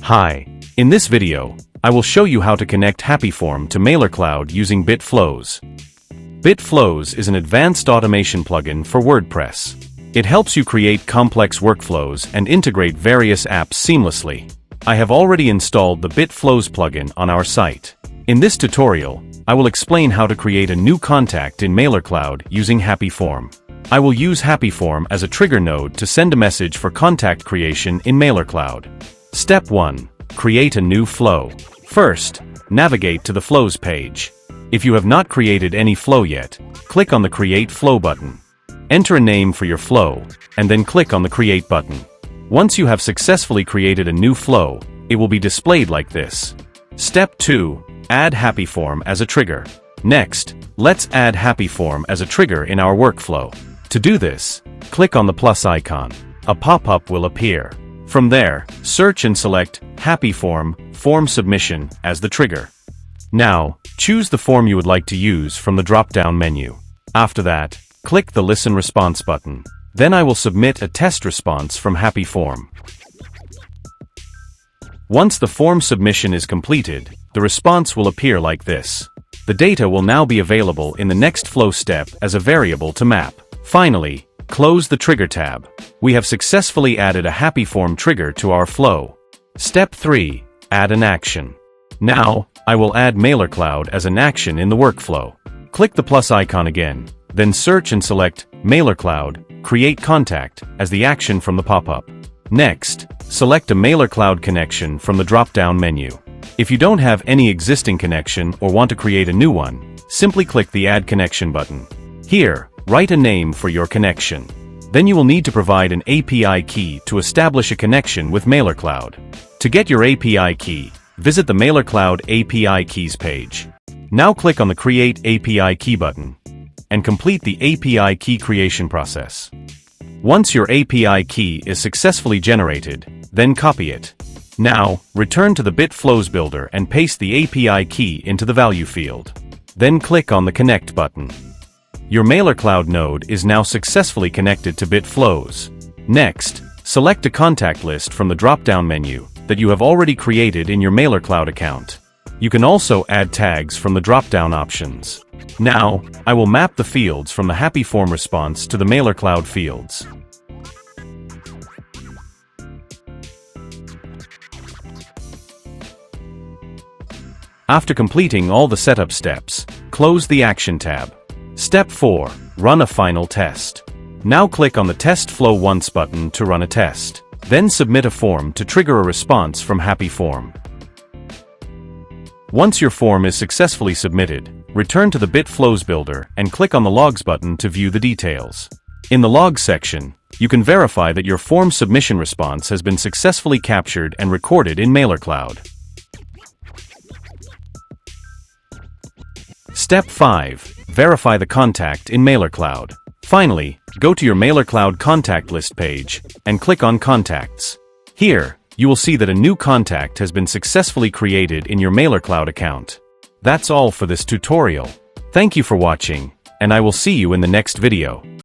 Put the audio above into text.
Hi. In this video, I will show you how to connect HappyForm to MailerCloud using BitFlows. BitFlows is an advanced automation plugin for WordPress. It helps you create complex workflows and integrate various apps seamlessly. I have already installed the BitFlows plugin on our site. In this tutorial, I will explain how to create a new contact in MailerCloud using HappyForm. I will use HappyForm as a trigger node to send a message for contact creation in MailerCloud. Step 1. Create a new flow. First, navigate to the Flows page. If you have not created any flow yet, click on the Create Flow button. Enter a name for your flow, and then click on the Create button. Once you have successfully created a new flow, it will be displayed like this. Step 2. Add HappyForm as a trigger. Next, let's add HappyForm as a trigger in our workflow. To do this, click on the plus icon. A pop-up will appear. From there, search and select HappyForm Form Submission as the trigger. Now, choose the form you would like to use from the drop-down menu. After that, click the Listen Response button. Then I will submit a test response from HappyForm. Once the form submission is completed, the response will appear like this. The data will now be available in the next flow step as a variable to map. Finally, close the Trigger tab. We have successfully added a HappyForm trigger to our flow. Step 3. Add an action. Now, I will add MailerCloud as an action in the workflow. Click the plus icon again, then search and select MailerCloud, Create Contact as the action from the pop-up. Next, select a MailerCloud connection from the drop-down menu. If you don't have any existing connection or want to create a new one, simply click the Add Connection button. Here, write a name for your connection. Then you will need to provide an API key to establish a connection with MailerCloud. To get your API key, visit the MailerCloud API Keys page. Now click on the Create API Key button and complete the API key creation process. Once your API key is successfully generated, then copy it. Now, return to the BitFlows builder and paste the API key into the value field. Then click on the Connect button. Your MailerCloud node is now successfully connected to BitFlows. Next, select a contact list from the drop-down menu that you have already created in your MailerCloud account. You can also add tags from the drop-down options. Now, I will map the fields from the HappyForm response to the MailerCloud fields. After completing all the setup steps, close the Action tab. Step 4. Run a final test. Now click on the Test Flow Once button to run a test. Then submit a form to trigger a response from HappyForm. Once your form is successfully submitted, return to the BitFlows builder and click on the Logs button to view the details. In the Logs section, you can verify that your form submission response has been successfully captured and recorded in MailerCloud. Step 5. Verify the contact in MailerCloud. Finally, go to your MailerCloud contact list page and click on Contacts. Here, you will see that a new contact has been successfully created in your MailerCloud account. That's all for this tutorial. Thank you for watching, and I will see you in the next video.